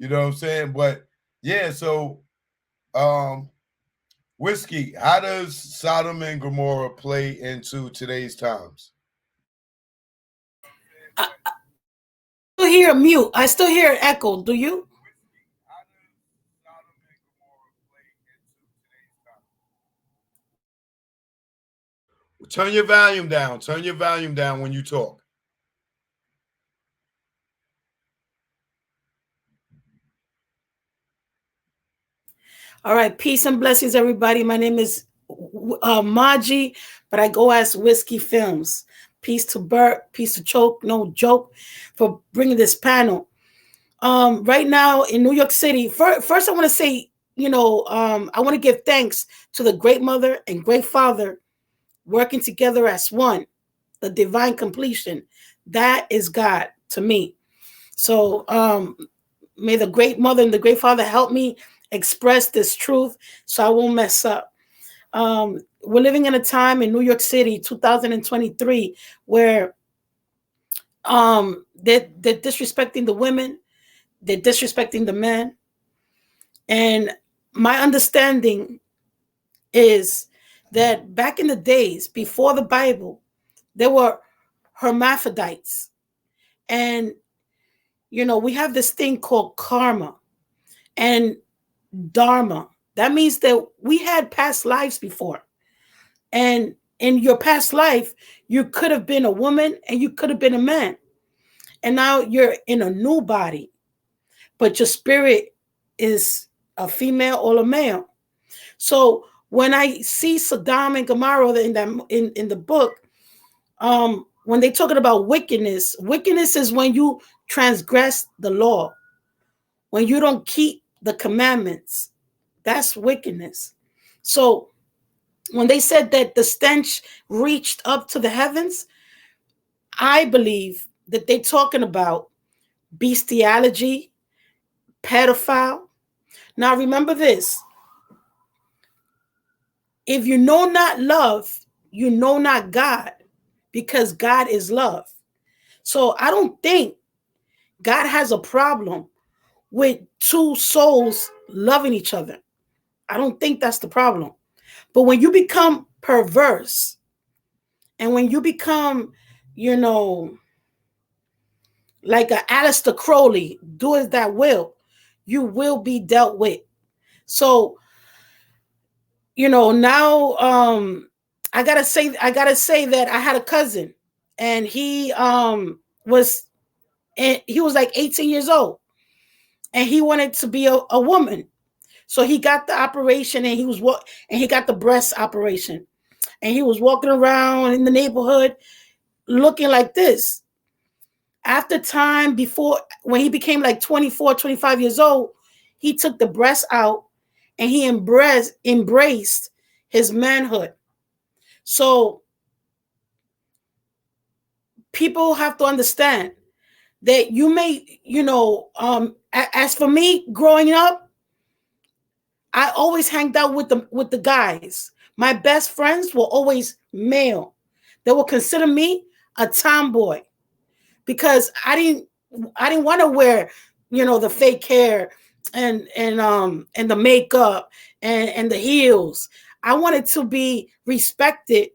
You know what I'm saying? But yeah, so Whiskey, how does Sodom and Gomorrah play into today's times? I still hear mute. I still hear echo. Do you? Turn your volume down. Turn your volume down when you talk. All right. Peace and blessings, everybody. My name is Maji, but I go as Whiskey Films. Peace to Bert. Peace to Choke. No joke for bringing this panel. Right now in New York City, first I want to say, I want to give thanks to the Great Mother and Great Father working together as one, the divine completion. That is God to me. So may the Great Mother and the Great Father help me express this truth so I won't mess up. We're living in a time in New York City, 2023, where they're disrespecting the women, they're disrespecting the men. And my understanding is that back in the days before the Bible, there were hermaphrodites. And, we have this thing called karma and dharma. That means that we had past lives before. And in your past life, you could have been a woman and you could have been a man. And now you're in a new body, but your spirit is a female or a male. So when I see Sodom and Gomorrah in the book, when they're talking about wickedness is when you transgress the law, when you don't keep the commandments. That's wickedness. So when they said that the stench reached up to the heavens, I believe that they're talking about bestiality, pedophile. Now remember this. If you know not love, you know not God, because God is love. So I don't think God has a problem with two souls loving each other. I don't think that's the problem. But when you become perverse and when you become, like a Aleister Crowley, do as that you will be dealt with. So, now I gotta say that I had a cousin and he was like 18 years old and he wanted to be a woman. So he got the operation and he got the breast operation. And he was walking around in the neighborhood looking like this. After time, when he became like 24, 25 years old, he took the breast out and he embraced his manhood. So people have to understand that you may, as for me growing up, I always hanged out with the guys. My best friends were always male. They will consider me a tomboy because I didn't want to wear, the fake hair and the makeup and the heels. I wanted to be respected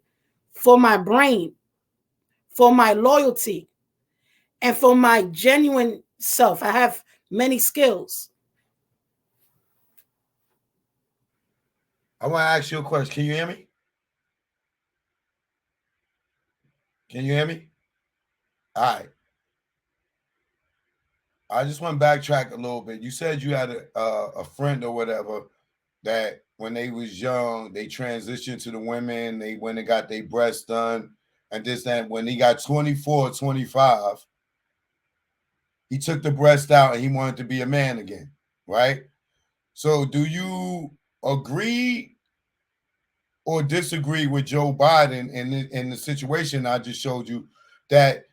for my brain, for my loyalty, and for my genuine self. I have many skills. I want to ask you a question. Can you hear me? Can you hear me? All right. I just want to backtrack a little bit. You said you had a friend or whatever that when they was young, they transitioned to the women. They went and got their breasts done. And this, that, when he got 24, 25, he took the breast out and he wanted to be a man again, right? So do you agree or disagree with Joe Biden in the situation I just showed you that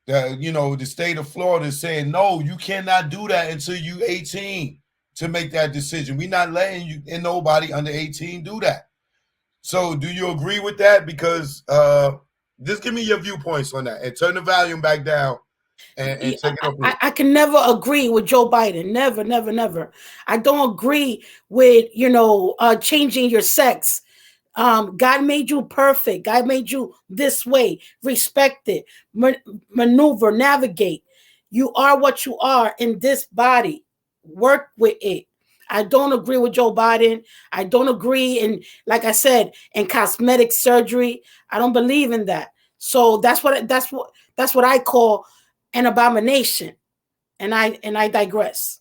the state of Florida is saying, no, you cannot do that until you 18 to make that decision. We're not letting you and nobody under 18 do that. So do you agree with that? Because just give me your viewpoints on that and turn the volume back down and take it up. I can never agree with Joe Biden. Never, never, never. I don't agree with, changing your sex. God made you perfect. God made you this way. Respect it. Maneuver, navigate. You are what you are in this body. Work with it. I don't agree with Joe Biden. I don't agree in, like I said, in cosmetic surgery. I don't believe in that. So that's what I call an abomination. And I digress.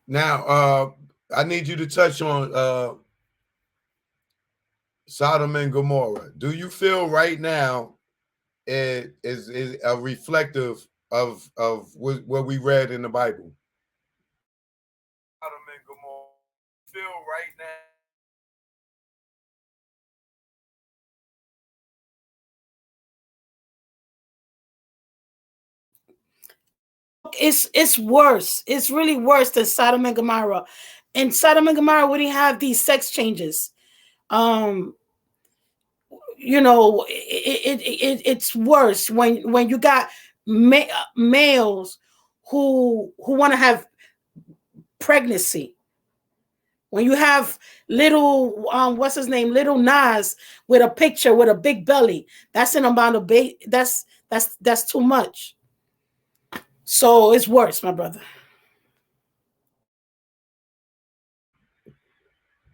Now, I need you to touch on Sodom and Gomorrah. Do you feel right now it is a reflective of what we read in the Bible? Sodom and Gomorrah. Feel right now. It's worse. It's really worse than Sodom and Gomorrah. In Sodom and Gomorrah, we didn't have these sex changes. It's worse when you got males who want to have pregnancy. When you have little what's his name, little Nas with a picture with a big belly, that's an amount of that's too much. So it's worse, my brother.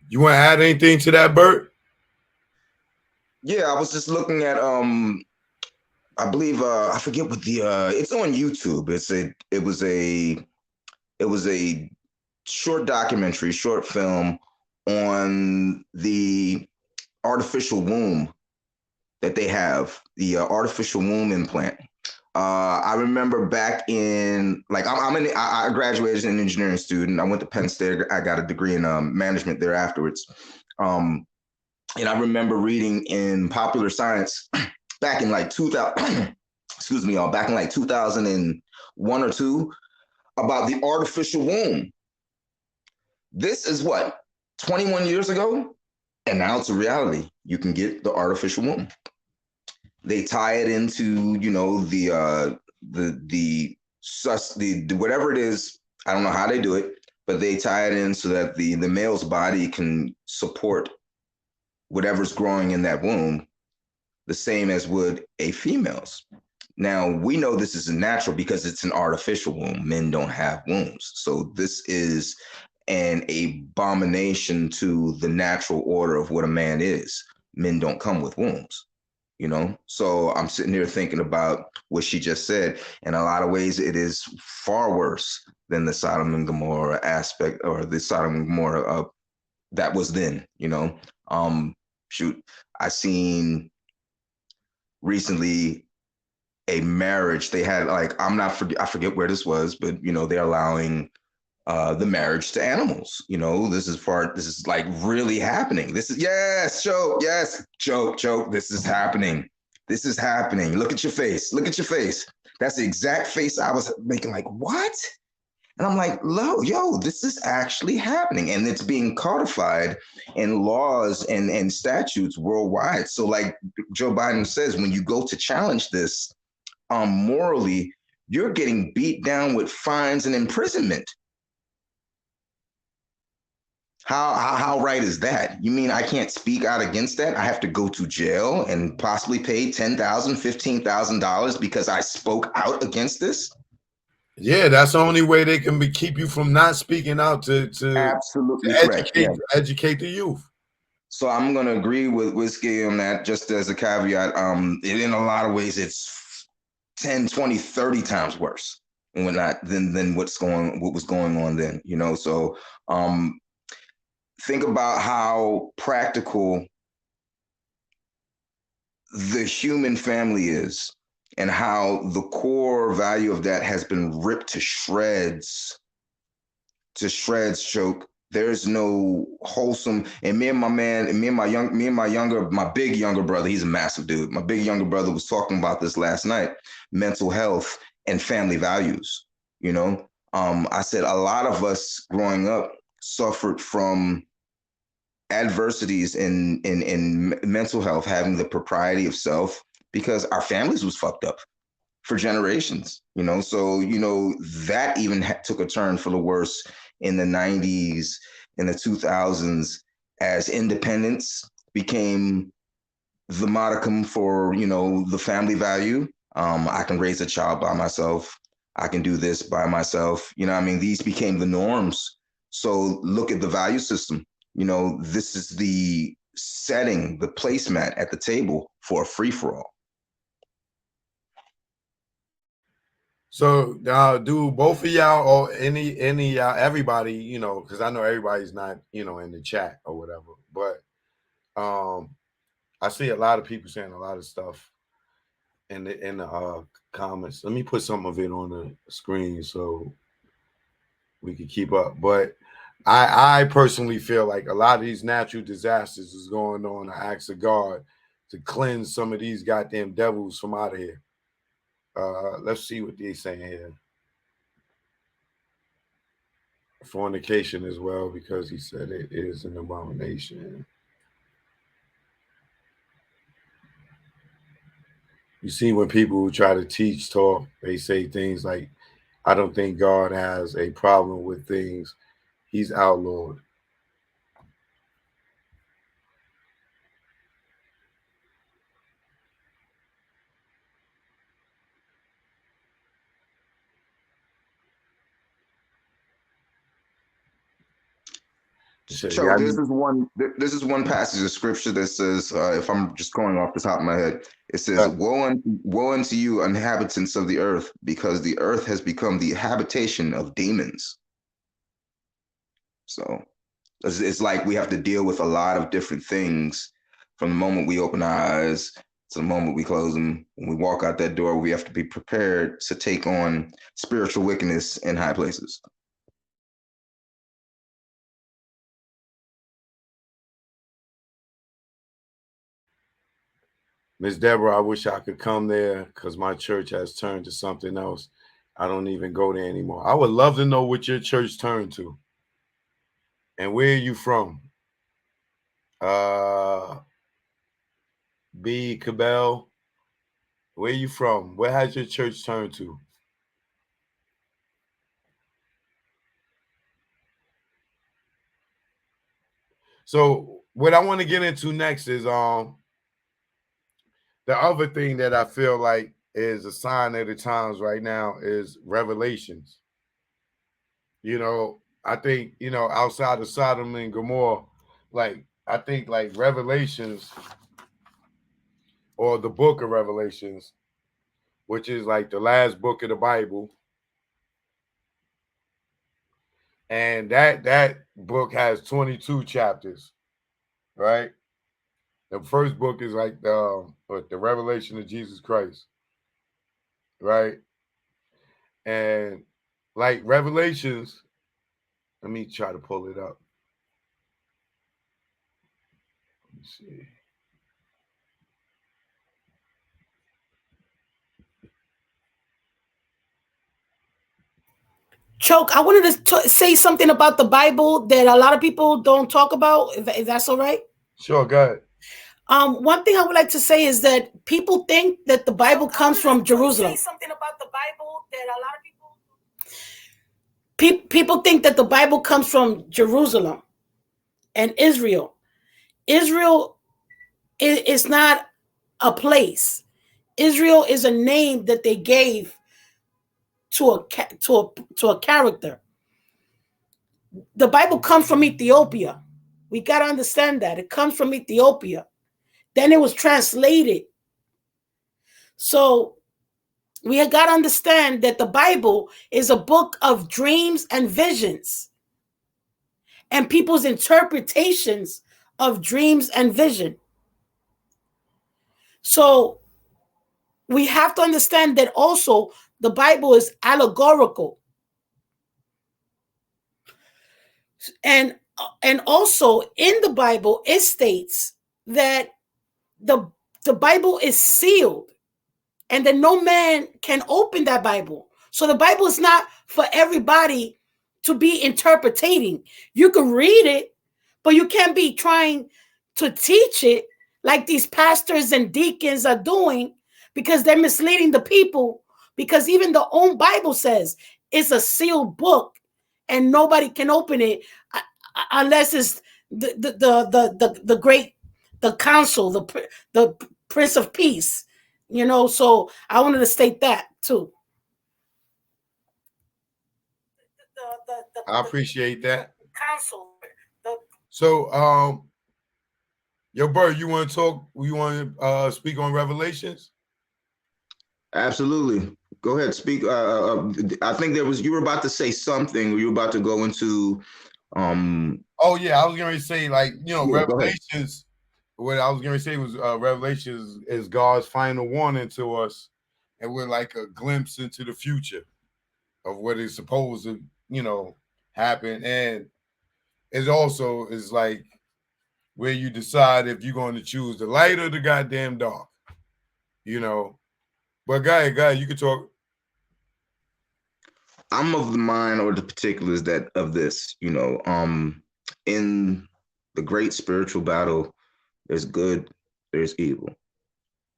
You want to add anything to that, Bert? Yeah, I was just looking at I believe I forget what the it's on YouTube. It was a short documentary, short film on the artificial womb that they have, the artificial womb implant. I remember back in I graduated as an engineering student. I went to Penn State. I got a degree in management there afterwards. And I remember reading in Popular Science back in like 2000, excuse me, y'all, back in like 2001 or two about the artificial womb. This is what, 21 years ago? And now it's a reality. You can get the artificial womb. They tie it into, the whatever it is. I don't know how they do it, but they tie it in so that the male's body can support whatever's growing in that womb, the same as would a female's. Now, we know this is natural because it's an artificial womb. Men don't have wombs. So this is an abomination to the natural order of what a man is. Men don't come with wombs, So I'm sitting here thinking about what she just said. In a lot of ways, it is far worse than the Sodom and Gomorrah aspect, or the Sodom and Gomorrah that was then, I seen recently a marriage. They had I forget where this was, but they're allowing the marriage to animals. This is like really happening. This is joke. This is happening. This is happening. Look at your face. Look at your face. That's the exact face I was making. Like, what? And I'm like, this is actually happening. And it's being codified in laws and statutes worldwide. So like Joe Biden says, when you go to challenge this morally, you're getting beat down with fines and imprisonment. How right is that? You mean I can't speak out against that? I have to go to jail and possibly pay $10,000, $15,000 because I spoke out against this? Yeah, that's the only way they can keep you from not speaking out to absolutely correct. Educate the youth. So I'm going to agree with Whiskey on that, just as a caveat. In a lot of ways, it's 10, 20, 30 times worse than what was going on then, So think about how practical the human family is and how the core value of that has been ripped to shreds, Choke. There's no wholesome. And my big younger brother, he's a massive dude. My big younger brother was talking about this last night, mental health and family values. I said a lot of us growing up suffered from adversities in mental health, having the propriety of self, because our families was fucked up for generations, so that even took a turn for the worse in the 90s, in the 2000s, as independence became the modicum for the family value. I can raise a child by myself, I can do this by myself, these became the norms. So look at the value system. This is the setting, the placemat at the table for a free-for-all. So do both of y'all or any y'all, everybody, because I know everybody's not, in the chat or whatever, but I see a lot of people saying a lot of stuff in the comments. Let me put some of it on the screen so we can keep up. But I personally feel like a lot of these natural disasters is going on. I ask of God to cleanse some of these goddamn devils from out of here. Let's see what they're saying here. Fornication as well, because he said it is an abomination. You see, when people try to teach talk, they say things like, I don't think God has a problem with things he's outlawed. So yeah, this is one passage of scripture that says, if I'm just going off the top of my head, it says, woe unto you, inhabitants of the earth, because the earth has become the habitation of demons. So it's like we have to deal with a lot of different things from the moment we open our eyes to the moment we close them. When we walk out that door, we have to be prepared to take on spiritual wickedness in high places. Miss Deborah, I wish I could come there because my church has turned to something else. I don't even go there anymore. I would love to know what your church turned to. And where are you from? B. Cabell, where are you from? Where has your church turned to? So what I want to get into next is the other thing that I feel like is a sign of the times right now is revelations. I think, outside of Sodom and Gomorrah, I think Revelations or the book of Revelations, which is like the last book of the Bible. And that book has 22 chapters, right? The first book is like the Revelation of Jesus Christ, right? And like Revelations, let me try to pull it up. Let me see. Choke, I wanted to say something about the Bible that a lot of people don't talk about, if that's all right. Sure, go ahead. One thing I would like to say is that people think that the Bible comes from Jerusalem. Say something about the Bible that a lot of people think that the Bible comes from Jerusalem and Israel. Israel is not a place. Israel is a name that they gave to a character. The Bible comes from Ethiopia. We got to understand that. It comes from Ethiopia. Then it was translated. So we have got to understand that the Bible is a book of dreams and visions and people's interpretations of dreams and vision. So we have to understand that also the Bible is allegorical. And also in the Bible, it states that the Bible is sealed and that no man can open that Bible. So the Bible is not for everybody to be interpreting. You can read it, but you can't be trying to teach it like these pastors and deacons are doing, because they're misleading the people. Because even the own Bible says it's a sealed book, and nobody can open it unless it's the great, the council, the Prince of Peace. You know, so I wanted to state that too. I appreciate that. Council. So, yo, Bert, you want to talk? You want to speak on Revelations? Absolutely. Go ahead, speak. I think you were about to say something. You were about to go into. Oh yeah, I was going to say, like, you know, Yeah, Revelations. What I was going to say was Revelations is God's final warning to us, and we're like a glimpse into the future of what is supposed to, you know, happen. And it also is like where you decide if you're going to choose the light or the goddamn dark, you know. But guy, you can talk. I'm of the mind or the particulars that of this, in the great spiritual battle, there's good, there's evil.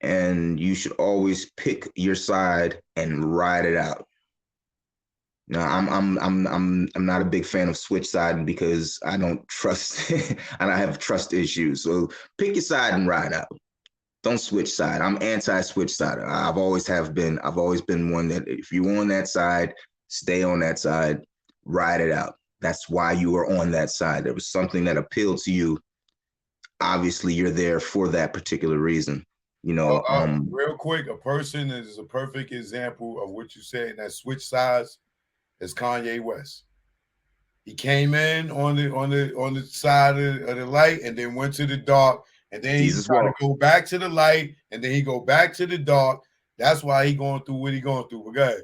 And you should always pick your side and ride it out. Now, I'm not a big fan of switch siding because I don't trust and I have trust issues. So pick your side and ride out. Don't switch side. I'm anti-switch side. I've always been one that if you're on that side, stay on that side, ride it out. That's why you were on that side. There was something that appealed to you. Obviously, you're there for that particular reason. Real quick, a person is a perfect example of what you said, and that switch sides is Kanye West. He came in on the side of the light and then went to the dark, and then he tried to go back to the light, and then he go back to the dark. That's why he going through what he going through. But go ahead.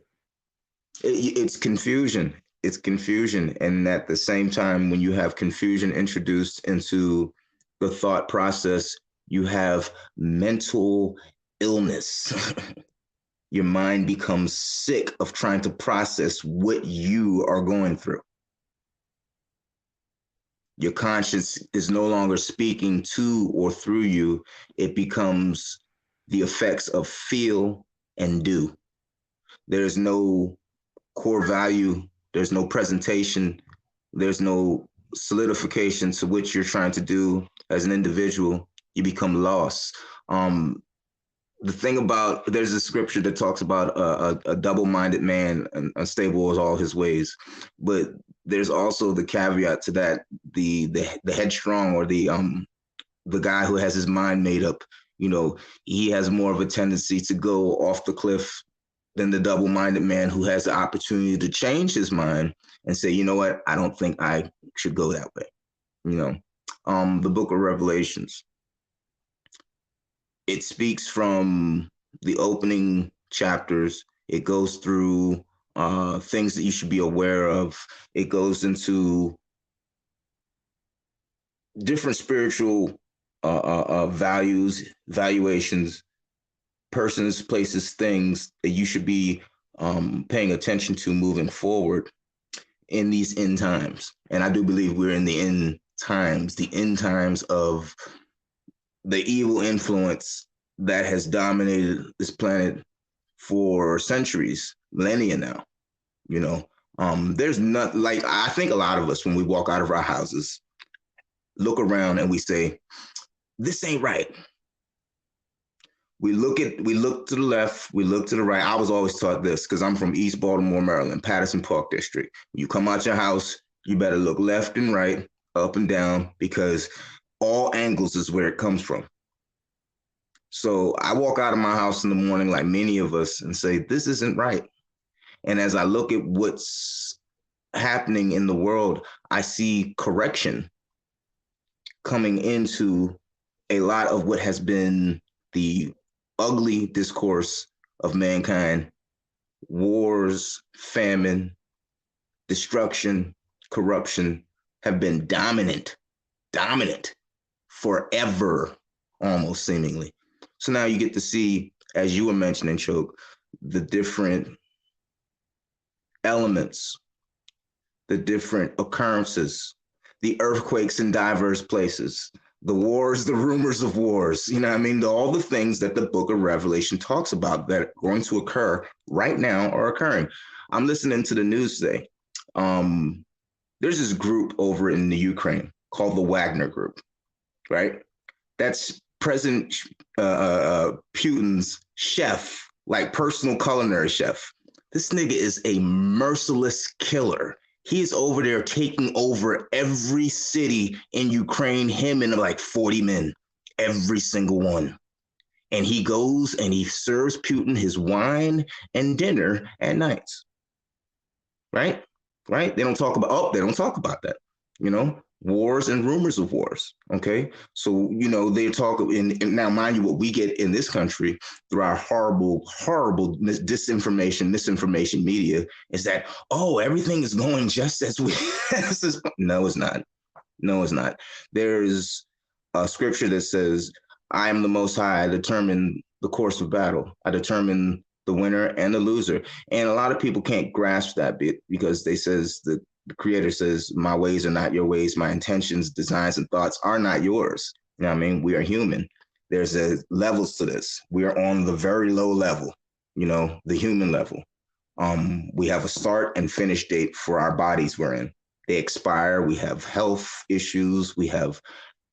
It's confusion. It's confusion. And at the same time, when you have confusion introduced into the thought process, you have mental illness. Your mind becomes sick of trying to process what you are going through. Your conscience is no longer speaking to or through you. It becomes the effects of feel and do. There's no core value. There's no presentation. There's no solidification to what you're trying to do as an individual. You become lost. The thing about, there's a scripture that talks about a double-minded man, and unstable is all his ways. But there's also the caveat to that, the headstrong, or the guy who has his mind made up, he has more of a tendency to go off the cliff than the double-minded man who has the opportunity to change his mind and say, you know what, I don't think I should go that way. The book of Revelations, it speaks from the opening chapters. It goes through things that you should be aware of. It goes into different spiritual valuations, persons, places, things that you should be paying attention to moving forward in these end times. And I do believe we're in the end times of the evil influence that has dominated this planet for centuries, millennia now. There's not, like, I think a lot of us, when we walk out of our houses, look around and we say, this ain't right. We look to the left, we look to the right. I was always taught this because I'm from East Baltimore, Maryland, Patterson Park District. You come out your house, you better look left and right, up and down, because all angles is where it comes from. So I walk out of my house in the morning, like many of us, and say, this isn't right. And as I look at what's happening in the world, I see correction coming into a lot of what has been the ugly discourse of mankind. Wars, famine, destruction, corruption have been dominant forever, almost seemingly. So now you get to see, as you were mentioning, Choke, the different elements, the different occurrences, the earthquakes in diverse places, the wars, the rumors of wars, you know what I mean? All the things that the book of Revelation talks about that are going to occur right now are occurring. I'm listening to the news today. There's this group over in the Ukraine called the Wagner Group, right? That's President Putin's chef, like personal culinary chef. This nigga is a merciless killer. He's over there taking over every city in Ukraine, him and like 40 men, every single one. And he goes and he serves Putin his wine and dinner at nights. Right? Right? They don't talk about that, you know? Wars and rumors of wars. Okay. So, you know, they talk in now, mind you, what we get in this country through our horrible misinformation media is that, oh, everything is going just as we no, it's not. No, it's not. There's a scripture that says, I am the most high, I determine the course of battle. I determine the winner and the loser. And a lot of people can't grasp that bit because they says the creator says, my ways are not your ways. My intentions, designs, and thoughts are not yours. You know what I mean? We are human. There's levels to this. We are on the very low level, you know, the human level. We have a start and finish date for our bodies we're in. They expire. We have health issues. We have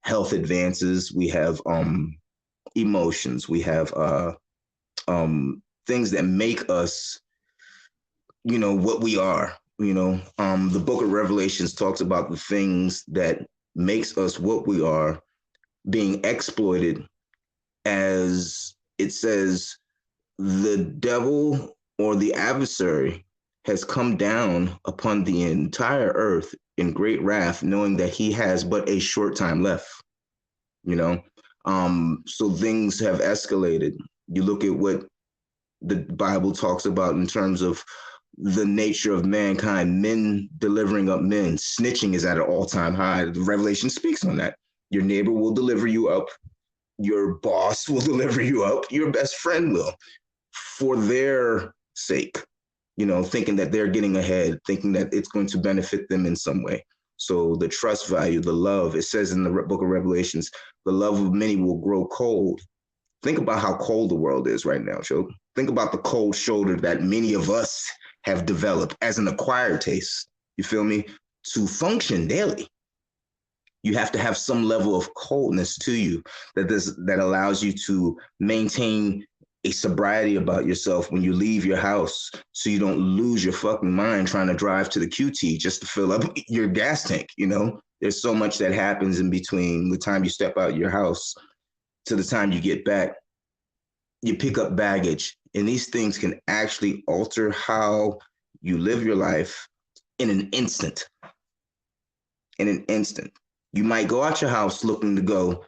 health advances. We have emotions. We have things that make us, you know, what we are. You know, the book of Revelations talks about the things that makes us what we are being exploited, as it says, the devil or the adversary has come down upon the entire earth in great wrath, knowing that he has but a short time left, you know? So things have escalated. You look at what the Bible talks about in terms of the nature of mankind, men delivering up men. Snitching is at an all-time high. The Revelation speaks on that. Your neighbor will deliver you up. Your boss will deliver you up. Your best friend will, for their sake, you know, thinking that they're getting ahead, thinking that it's going to benefit them in some way. So the trust value, the love, it says in the book of Revelations, the love of many will grow cold. Think about how cold the world is right now, Joe. Think about the cold shoulder that many of us have developed as an acquired taste. You feel me? To function daily, you have to have some level of coldness to you that allows you to maintain a sobriety about yourself when you leave your house, so you don't lose your fucking mind trying to drive to the QT just to fill up your gas tank. You know, there's so much that happens in between the time you step out your house to the time you get back. You pick up baggage, and these things can actually alter how you live your life in an instant. In an instant. You might go out your house looking to go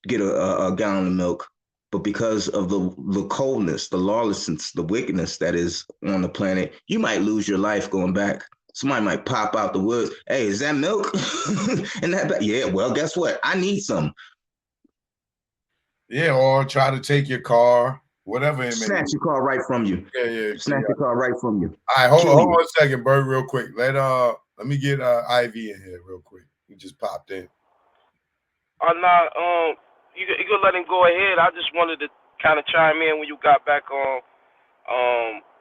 get a gallon of milk, but because of the coldness, the lawlessness, the wickedness that is on the planet, you might lose your life going back. Somebody might pop out the woods. Hey, is that milk? And yeah, well, guess what? I need some. Yeah, or try to take your car, whatever it may be. Snatch your car right from you. Yeah. Snatch your car right from you. All right, hold on a second, Bert, real quick. Let me get Ivy in here real quick. He just popped in. You could let him go ahead. I just wanted to kind of chime in when you got back on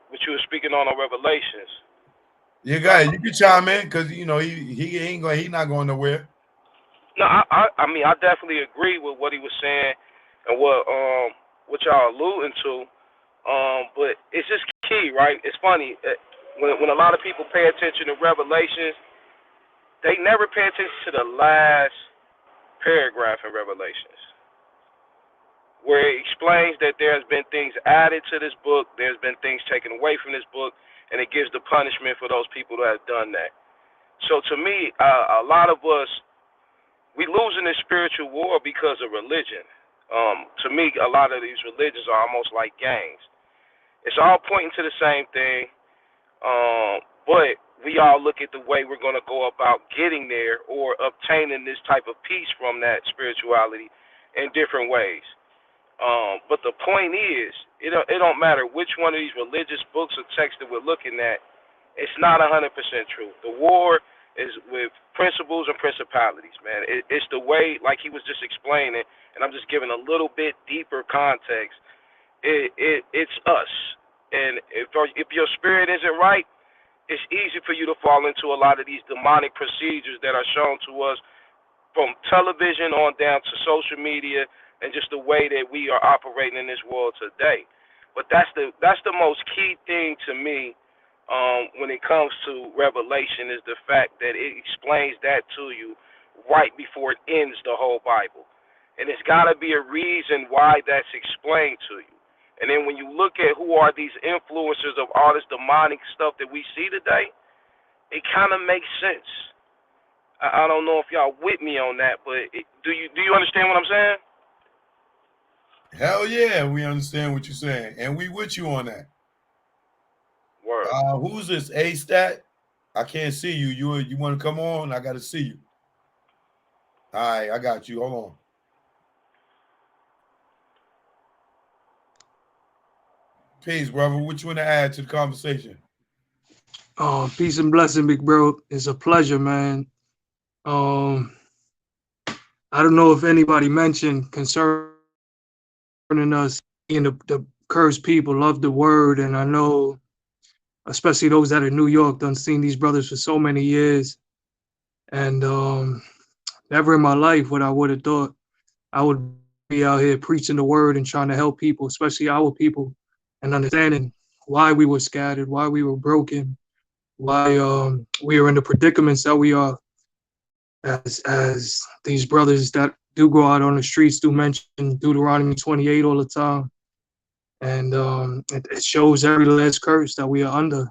what you were speaking on Revelations. Yeah, guys, you can chime in because you know he not going nowhere. No, I mean I definitely agree with what he was saying and what y'all alluding to. But it's just key, right? It's funny when a lot of people pay attention to Revelations, they never pay attention to the last paragraph in Revelations, where it explains that there has been things added to this book, there's been things taken away from this book, and it gives the punishment for those people who have done that. So to me, a lot of us, we losing this spiritual war because of religion. To me, a lot of these religions are almost like gangs. It's all pointing to the same thing, but we all look at the way we're going to go about getting there or obtaining this type of peace from that spirituality in different ways. But the point is, it don't matter which one of these religious books or texts that we're looking at, it's not 100% true. The war is with principles and principalities, man. It's the way, like he was just explaining, and I'm just giving a little bit deeper context. It's us, and if your spirit isn't right, it's easy for you to fall into a lot of these demonic procedures that are shown to us from television on down to social media, and just the way that we are operating in this world today. But that's the most key thing to me when it comes to Revelation, is the fact that it explains that to you right before it ends the whole Bible. And it's got to be a reason why that's explained to you. And then when you look at who are these influencers of all this demonic stuff that we see today, it kind of makes sense. I don't know if y'all with me on that, but do you understand what I'm saying? Hell yeah, we understand what you're saying, and we with you on that. Word. Who's this? A-Stat? I can't see you. You want to come on? I got to see you. All right, I got you. Hold on. Peace, brother. What you want to add to the conversation? Peace and blessing, big bro. It's a pleasure, man. I don't know if anybody mentioned concerning us being the cursed people, love the word, and I know, especially those that are in New York, done seen these brothers for so many years, and never in my life would I would have thought I would be out here preaching the word and trying to help people, especially our people, and understanding why we were scattered, why we were broken, why we are in the predicaments that we are, as these brothers that do go out on the streets do mention Deuteronomy 28 all the time. And it shows every last curse that we are under,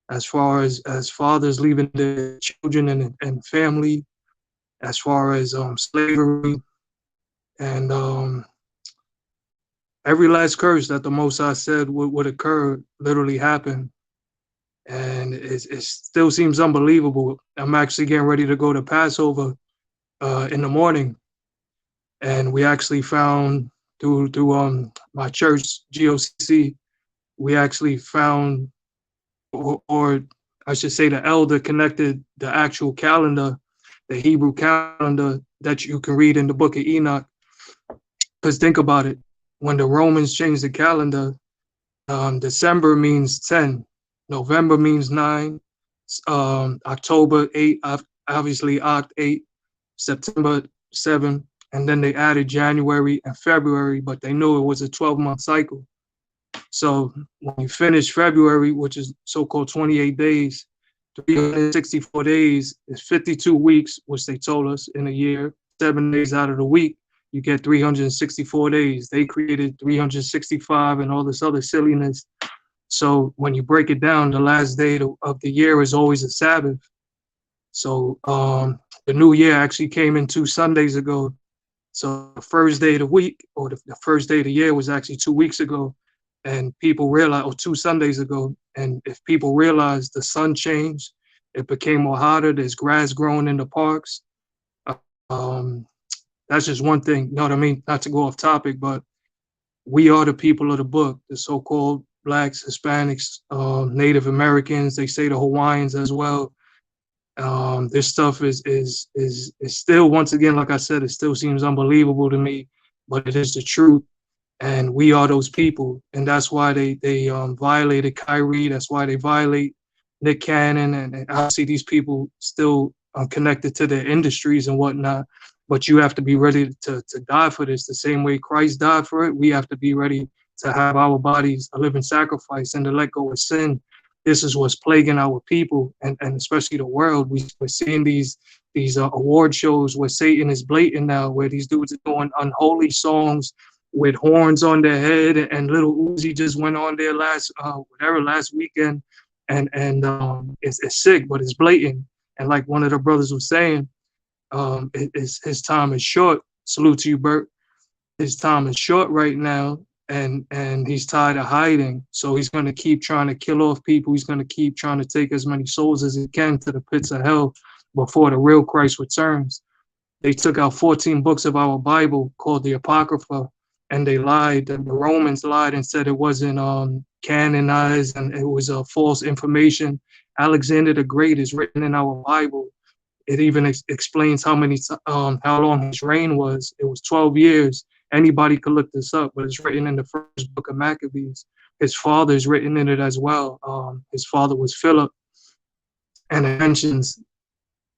as far as fathers leaving their children and family, as far as slavery, and every last curse that the Most High said would occur literally happened. And it still seems unbelievable. I'm actually getting ready to go to Passover in the morning, and we actually found through my church GOCC, we actually found, or I should say, the elder connected the actual calendar, the Hebrew calendar that you can read in the book of Enoch. Because think about it, when the Romans changed the calendar, December means 10. November means 9, October 8, obviously Oct 8, September 7, and then they added January and February, but they knew it was a 12-month cycle. So when you finish February, which is so-called 28 days, 364 days is 52 weeks, which they told us in a year. 7 days out of the week, you get 364 days. They created 365 and all this other silliness. So when you break it down, the last day of the year is always a Sabbath. So the new year actually came in 2 Sundays ago. So the first day of the week, or the first day of the year, was actually 2 weeks ago. And people realized, or 2 Sundays ago, and if people realized the sun changed, it became more hotter, there's grass growing in the parks. That's just one thing, you know what I mean? Not to go off topic, but we are the people of the book, the so-called Blacks, Hispanics, Native Americans, they say the Hawaiians as well. This stuff is still, once again, like I said, it still seems unbelievable to me, but it is the truth. And we are those people. And that's why they violated Kyrie. That's why they violate Nick Cannon. And obviously these people still are connected to their industries and whatnot. But you have to be ready to die for this. The same way Christ died for it, we have to be ready to have our bodies a living sacrifice and to let go of sin. This is what's plaguing our people, and especially the world. We're seeing these award shows where Satan is blatant now, where these dudes are doing unholy songs with horns on their head, and Little Uzi just went on there last weekend, and it's sick, but it's blatant. And like one of the brothers was saying, his time is short. Salute to you, Bert. His time is short right now, and he's tired of hiding. So he's going to keep trying to kill off people. He's going to keep trying to take as many souls as he can to the pits of hell before the real Christ returns. They took out 14 books of our Bible called the Apocrypha, and they lied. The Romans lied and said it wasn't canonized and it was false information. Alexander the Great is written in our Bible. It even explains how long his reign was. It was 12 years. Anybody could look this up, but it's written in the first book of Maccabees. His father is written in it as well. His father was Philip, and it mentions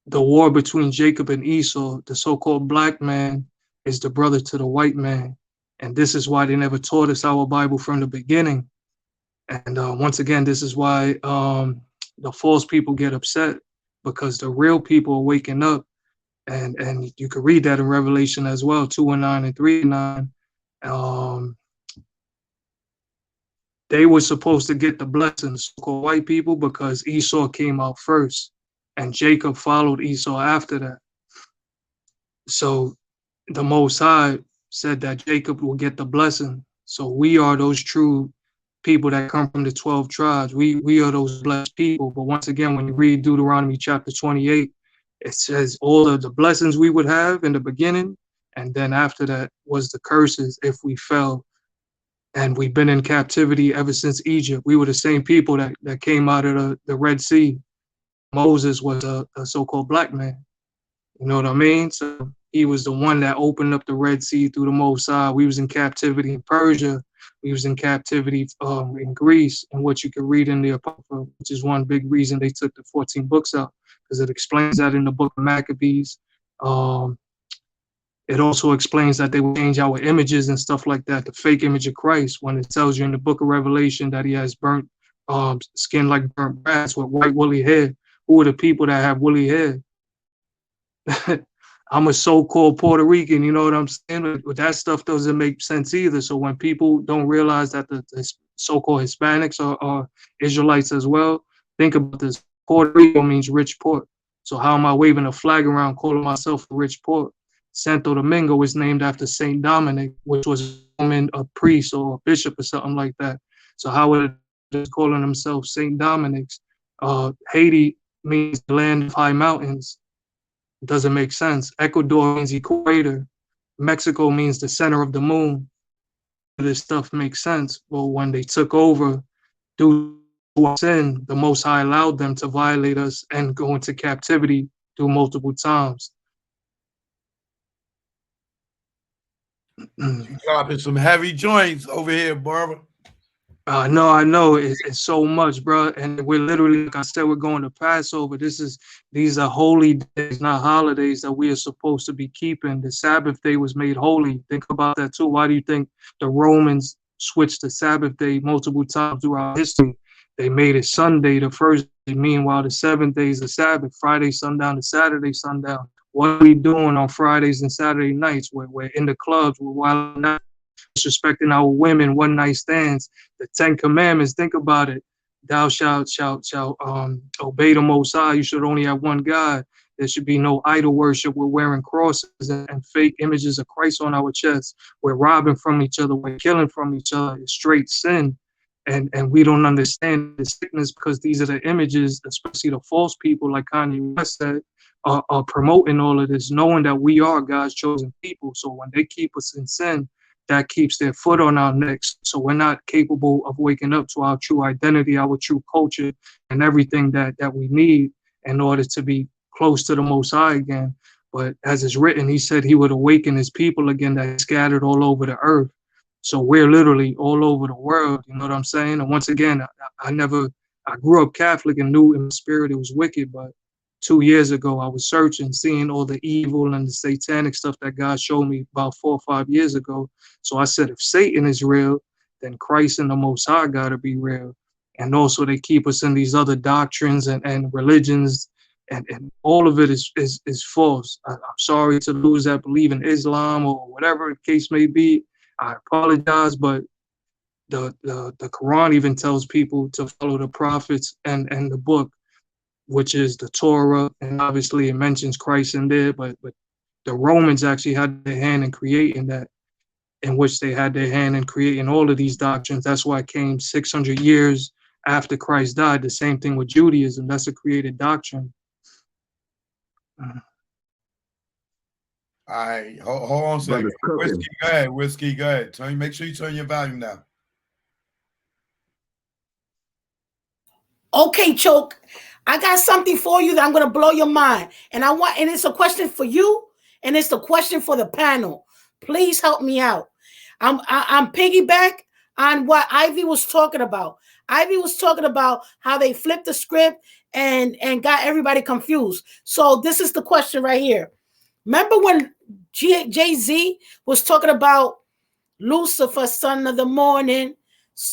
the war between Jacob and Esau. The so-called black man is the brother to the white man. And this is why they never taught us our Bible from the beginning. And once again, this is why the false people get upset, because the real people are waking up. And you can read that in Revelation as well, 2:9 and 3:9. They were supposed to get the blessings, so-called white people, because Esau came out first, and Jacob followed Esau after that. So the Most High said that Jacob will get the blessing. So we are those true people that come from the 12 tribes. We are those blessed people. But once again, when you read Deuteronomy chapter 28, it says all of the blessings we would have in the beginning, and then after that was the curses if we fell. And we've been in captivity ever since Egypt. We were the same people that came out of the Red Sea. Moses was a so-called black man. You know what I mean? So he was the one that opened up the Red Sea through the Most High. We was in captivity in Persia. We was in captivity in Greece, and what you can read in the Apocrypha, which is one big reason they took the 14 books out, because it explains that in the book of Maccabees. It also explains that they will change our images and stuff like that, the fake image of Christ, when it tells you in the book of Revelation that he has burnt skin like burnt brass with white woolly hair. Who are the people that have woolly hair? I'm a so-called Puerto Rican, you know what I'm saying? But that stuff doesn't make sense either. So when people don't realize that the so-called Hispanics are Israelites as well, think about this. Puerto Rico means rich port. So how am I waving a flag around calling myself a rich port? Santo Domingo is named after Saint Dominic, which was a priest or a bishop or something like that. So how are they calling themselves Saint Dominics? Haiti means the land of high mountains. It doesn't make sense. Ecuador means equator. Mexico means the center of the moon. This stuff makes sense. But when they took over, due to our sin, the Most High allowed them to violate us and go into captivity through multiple times. You dropping some heavy joints over here, Barbara. I know it's so much, bro. And we're literally, like I said, we're going to Passover. These are holy days, not holidays that we are supposed to be keeping. The Sabbath day was made holy. Think about that too. Why do you think the Romans switched the Sabbath day multiple times throughout history? They made it Sunday the first day. Meanwhile, the 7th day is the Sabbath, Friday sundown to Saturday sundown. What are we doing on Fridays and Saturday nights? We're in the clubs, we're wilding out, disrespecting our women, one night stands, the 10 commandments. Think about it. Thou shalt obey the Most High. You should only have one God. There should be no idol worship. We're wearing crosses and fake images of Christ on our chests. We're robbing from each other. We're killing from each other. It's straight sin. And we don't understand the sickness, because these are the images, especially the false people like Kanye West said, are promoting all of this, knowing that we are God's chosen people. So when they keep us in sin, that keeps their foot on our necks. So we're not capable of waking up to our true identity, our true culture, and everything that we need in order to be close to the Most High again. But as it's written, he said he would awaken his people again that scattered all over the earth. So we're literally all over the world, you know what I'm saying? And once again, I grew up Catholic and knew in the spirit it was wicked, but 2 years ago, I was searching, seeing all the evil and the satanic stuff that God showed me about 4 or 5 years ago. So I said, if Satan is real, then Christ and the Most High got to be real. And also they keep us in these other doctrines and religions, and all of it is false. I'm sorry to lose that belief in Islam or whatever the case may be. I apologize, but the Quran even tells people to follow the prophets and the book, which is the Torah, and obviously it mentions Christ in there, but the Romans actually had their hand in creating that, in which they had their hand in creating all of these doctrines. That's why it came 600 years after Christ died. The same thing with Judaism. That's a created doctrine. All right, hold on a second. Whiskey, go ahead. Make sure you turn your volume down. Okay, Choke. I got something for you that I'm gonna blow your mind, and it's a question for you, and it's the question for the panel. Please help me out. I'm piggyback on what Ivy was talking about. Ivy was talking about how they flipped the script and got everybody confused. So this is the question right here. Remember when JayZ was talking about Lucifer, son of the morning,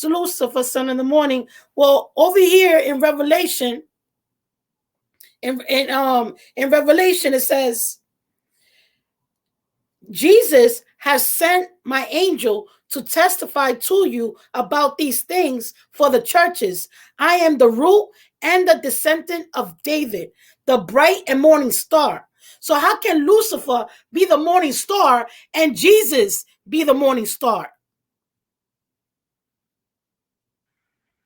Lucifer, son of the morning? Well, over here in Revelation, in Revelation, it says, Jesus has sent my angel to testify to you about these things for the churches. I am the root and the descendant of David, the bright and morning star. So how can Lucifer be the morning star and Jesus be the morning star?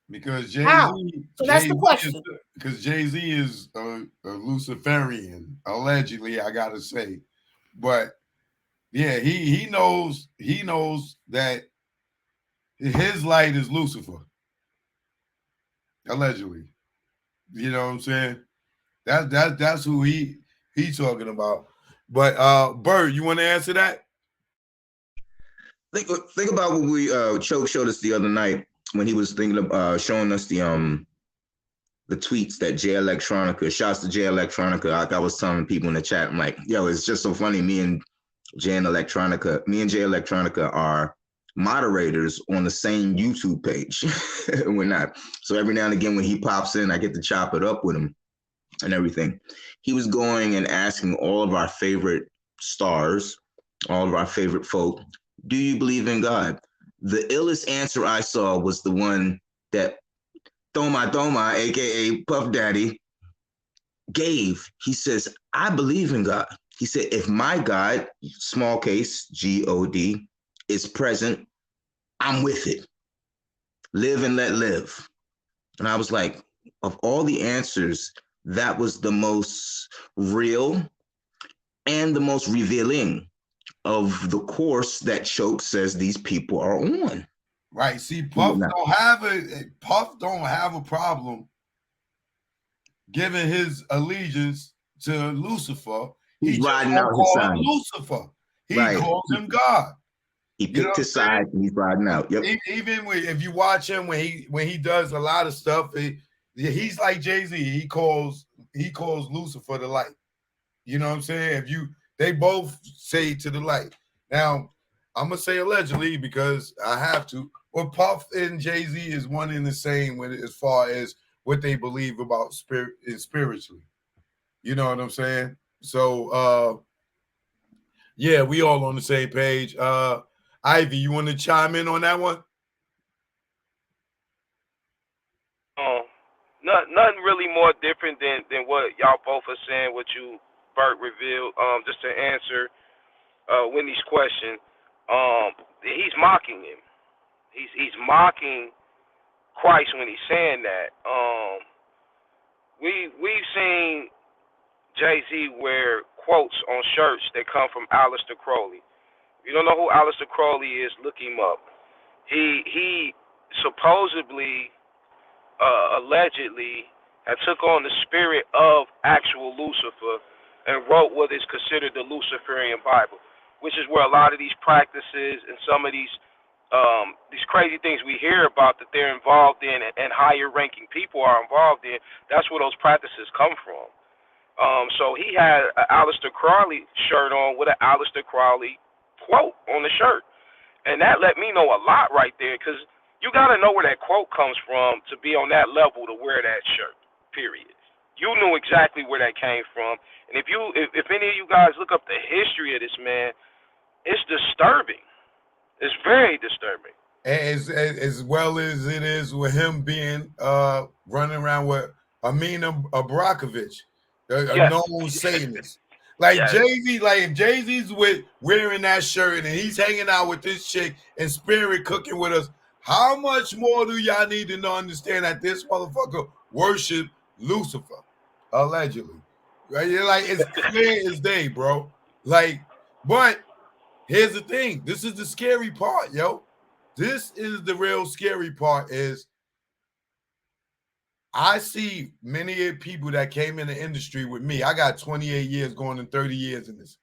Because How? JayZ, So that's the question. Because JayZ is a Luciferian, allegedly, I gotta say. But yeah, he knows that his light is Lucifer, allegedly. You know what I'm saying? That's who he's talking about. But Bert, you want to answer that? Think about what we Choke showed us the other night when he was thinking of showing us the tweets that JayZ Electronica, shouts to JayZ Electronica. Like I was telling people in the chat, I'm like, yo, it's just so funny. Me and JayZ Electronica are moderators on the same YouTube page. And we're not. So every now and again when he pops in, I get to chop it up with him and everything. He was going and asking all of our favorite stars, all of our favorite folk, do you believe in God? The illest answer I saw was the one that Thoma, aka Puff Daddy, gave. He says, I believe in God. He said, if my God, small case, G-O-D, is present, I'm with it. Live and let live. And I was like, of all the answers, that was the most real and the most revealing of the course that Choke says these people are on. Right. See, Puff don't have a problem giving his allegiance to Lucifer. He's He just riding won't out his call him side. Lucifer. He Right. calls him God. He picked his side and he's riding out. Yep. Even if you watch him when he does a lot of stuff, he's like JayZ. He calls Lucifer the light. You know what I'm saying? They both say to the light. Now, I'm gonna say allegedly because I have to. Well, Puff and JayZ is one and the same when as far as what they believe about spirit is spiritually. You know what I'm saying? So yeah, we all on the same page. Ivy, you want to chime in on that one? Nothing really more different than what y'all both are saying, what you Bert revealed. Just to answer Whitney's question, he's mocking him. He's mocking Christ when he's saying that. We've seen JayZ wear quotes on shirts that come from Aleister Crowley. If you don't know who Aleister Crowley is, look him up. He supposedly, allegedly, had took on the spirit of actual Lucifer and wrote what is considered the Luciferian Bible, which is where a lot of these practices and some of these crazy things we hear about that they're involved in and higher ranking people are involved in. That's where those practices come from. So he had an Aleister Crowley shirt on with an Aleister Crowley quote on the shirt. And that let me know a lot right there, because you got to know where that quote comes from to be on that level to wear that shirt, period. You knew exactly where that came from. And if any of you guys look up the history of this man, it's disturbing. It's very disturbing. As well as it is with him being running around with Amina Abrakovich, a known Satanist. Like yes. JayZ, like if JayZ's wearing that shirt and he's hanging out with this chick and spirit cooking with us, how much more do y'all need to understand that this motherfucker worship Lucifer, allegedly? Right? You're like, it's clear as day, bro. Like, but here's the thing. This is the scary part, yo. This is the real scary part is I see many people that came in the industry with me. I got 28 years going in 30 years in this.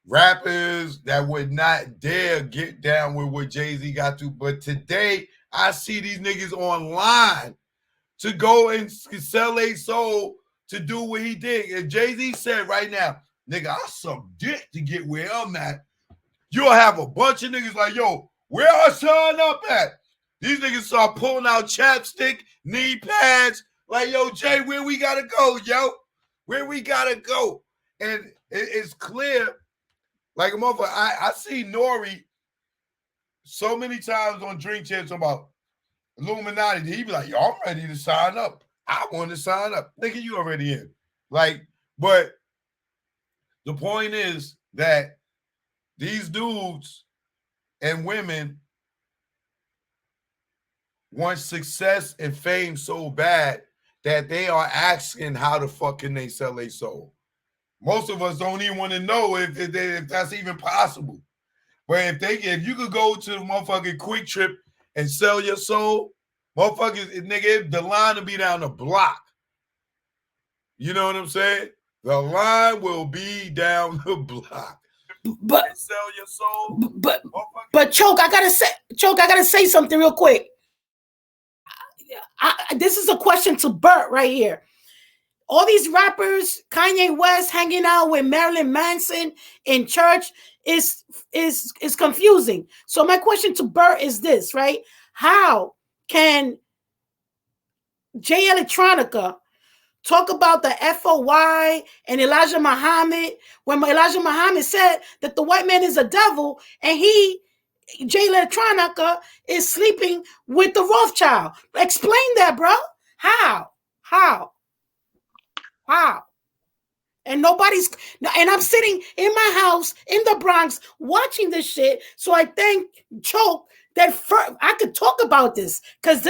Rappers that would not dare get down with what JayZ got to. But today, I see these niggas online to go and sell a soul to do what he did. And JayZ said right now, nigga, I suck dick to get where I'm at. You'll have a bunch of niggas like, yo, where I sign up at? These niggas start pulling out chapstick, knee pads, like, yo, Jay, where we gotta go, yo? Where we gotta go? And it's clear, like a motherfucker, I see Nori so many times on Drink Champs about Illuminati. He be like, yo, I'm ready to sign up. I want to sign up. Nigga, you already in. Like, but the point is that these dudes and women want success and fame so bad that they are asking how the fuck can they sell their soul. Most of us don't even want to know if that's even possible. But if you could go to the motherfucking Quick Trip and sell your soul, motherfuckers, nigga, the line will be down the block. You know what I'm saying? The line will be down the block. But sell your soul. But Choke, I gotta say something real quick. This is a question to Bert right here. All these rappers, Kanye West hanging out with Marilyn Manson in church is confusing. So my question to Bert is this, right? How can Jay Electronica talk about the FOY and Elijah Muhammad when Elijah Muhammad said that the white man is a devil and Jay Electronica is sleeping with the Rothschild? Explain that, bro. How? And I'm sitting in my house in the Bronx watching this shit. So I thank Choke that I could talk about this, because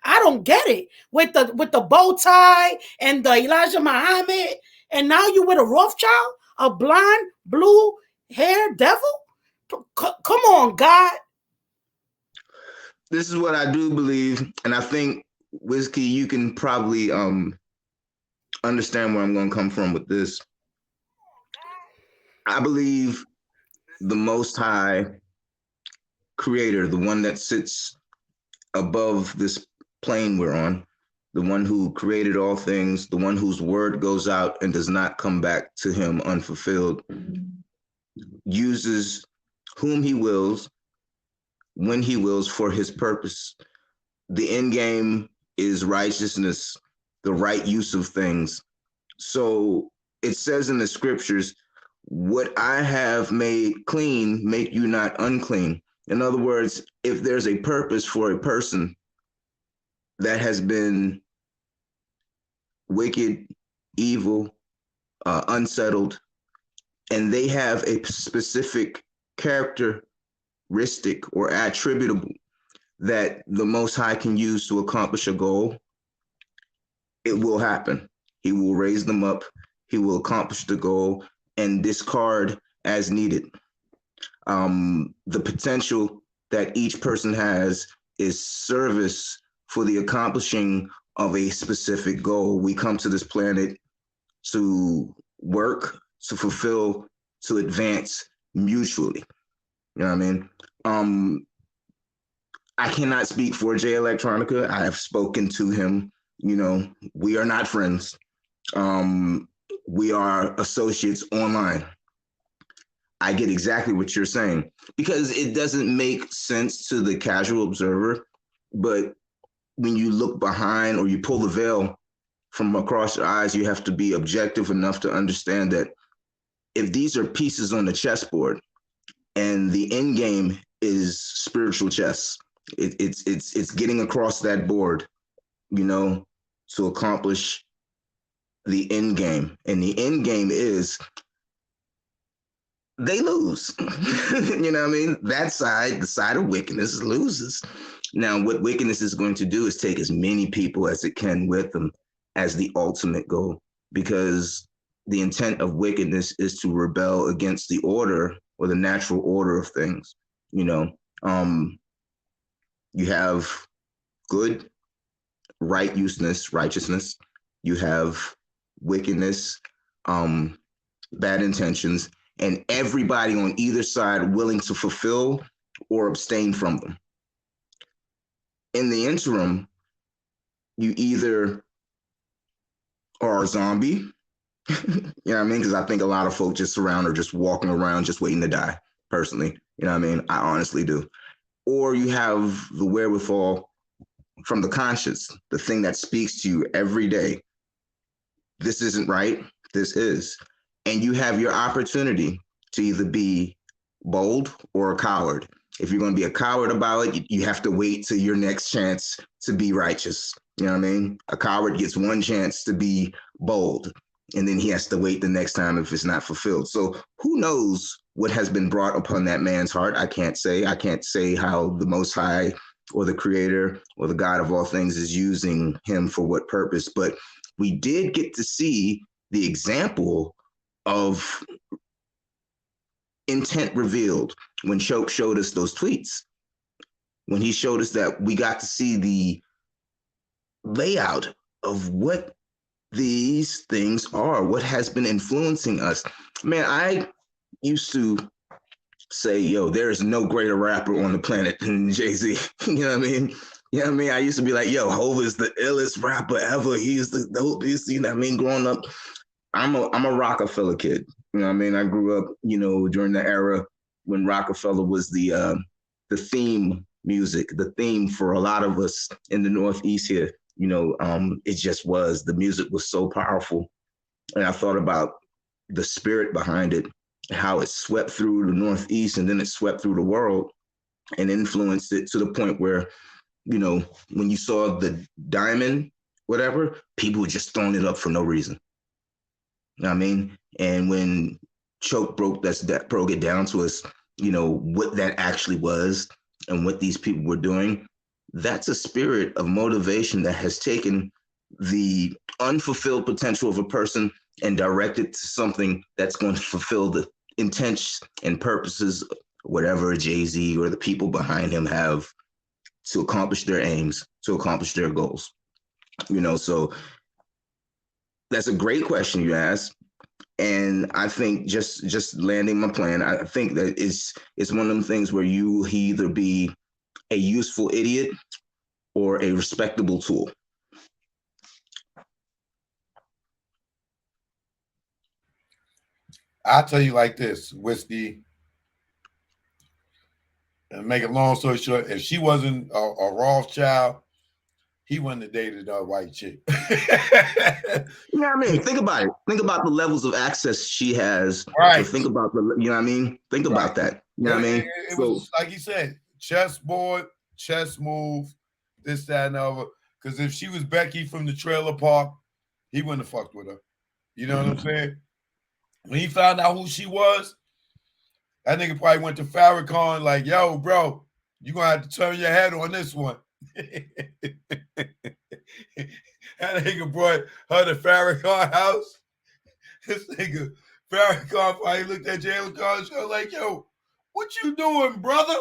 I don't get it with the bow tie and the Elijah Muhammad, and now you with a Rothschild, a blonde blue hair devil. Come on, God. This is what I do believe, and I think Whiskey, you can probably understand where I'm going to come from with this. I believe the Most High Creator, the one that sits above this plane we're on, the one who created all things, the one whose word goes out and does not come back to him unfulfilled, uses whom he wills, when he wills, for his purpose. The end game is righteousness, the right use of things. So it says in the scriptures, what I have made clean, make you not unclean. In other words, if there's a purpose for a person that has been wicked, evil, unsettled, and they have a specific characteristic or attributable that the Most High can use to accomplish a goal, it will happen. He will raise them up. He will accomplish the goal and discard as needed. The potential that each person has is service for the accomplishing of a specific goal. We come to this planet to work, to fulfill, to advance mutually. You know what I mean? I cannot speak for Jay Electronica. I have spoken to him. You know, we are not friends. We are associates online. I get exactly what you're saying, because it doesn't make sense to the casual observer. But when you look behind, or you pull the veil from across your eyes, you have to be objective enough to understand that if these are pieces on the chessboard and the end game is spiritual chess, it's getting across that board, you know, to accomplish the end game. And the end game is they lose. You know what I mean? That side, the side of wickedness, loses. Now, what wickedness is going to do is take as many people as it can with them as the ultimate goal, because the intent of wickedness is to rebel against the order or the natural order of things. You know, you have good righteousness. You have wickedness, bad intentions, and everybody on either side willing to fulfill or abstain from them. In the interim, you either are a zombie, you know what I mean? Because I think a lot of folk just around are just walking around just waiting to die, personally. You know what I mean? I honestly do. Or you have the wherewithal from the conscience, the thing that speaks to you every day. This isn't right. This is. And you have your opportunity to either be bold or a coward. If you're going to be a coward about it, you have to wait till your next chance to be righteous. You know what I mean? A coward gets one chance to be bold, and then he has to wait the next time if it's not fulfilled. So who knows what has been brought upon that man's heart? I can't say. I can't say how the Most High or the Creator or the God of all things is using him for what purpose. But we did get to see the example of intent revealed when Choke showed us those tweets. When he showed us that, we got to see the layout of what these things are, what has been influencing us. Man, I used to say, yo, there is no greater rapper on the planet than JayZ. You know what I mean? You know what I mean? I used to be like, yo, Hov is the illest rapper ever. He's the dopest. You know what I mean? Growing up, I'm a Rockefeller kid. You know what I mean? I grew up, you know, during the era when Rockefeller was the theme music, the theme for a lot of us in the Northeast here. You know, it just was. The music was so powerful. And I thought about the spirit behind it, how it swept through the Northeast and then it swept through the world and influenced it to the point where, you know, when you saw the diamond, whatever, people were just throwing it up for no reason. You know what I mean? And when Choke broke it down to us, you know, what that actually was and what these people were doing, that's a spirit of motivation that has taken the unfulfilled potential of a person and directed to something that's going to fulfill the intents and purposes, whatever JayZ or the people behind him have to accomplish their aims, to accomplish their goals. You know, so that's a great question you asked. And I think just landing my plan, I think that it's one of them things where you either be a useful idiot or a respectable tool. I'll tell you like this, Whiskey, and make a long story short, if she wasn't a Rothschild, he wouldn't have dated a white chick. You know what I mean? Think about it. Think about the levels of access she has. Right. So think about you know what I mean? Think about that. You know what I mean? It was like you said, chessboard, chess move, this, that, and the other. Because if she was Becky from the trailer park, he wouldn't have fucked with her. You know what I'm saying? When he found out who she was, that nigga probably went to Farrakhan like, yo, bro, you're going to have to turn your head on this one. That nigga brought her to Farrakhan house. This nigga, Farrakhan probably looked at JayZ show like, yo, what you doing, brother?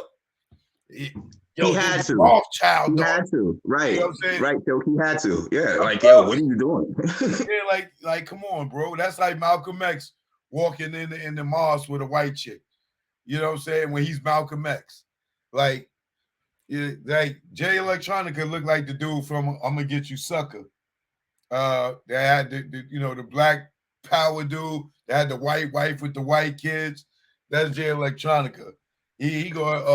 He had to. Rothschild, he dog. had to. Right. You know what I'm saying? Right, yo, he had to. Yeah, like, yo, what are you doing? Yeah, like, come on, bro. That's like Malcolm X walking in the mosque with a white chick. You know what I'm saying? When he's Malcolm X. Like Jay Electronica looked like the dude from I'm Gonna Get You Sucker. They had the black power dude. They had the white wife with the white kids. That's Jay Electronica. He go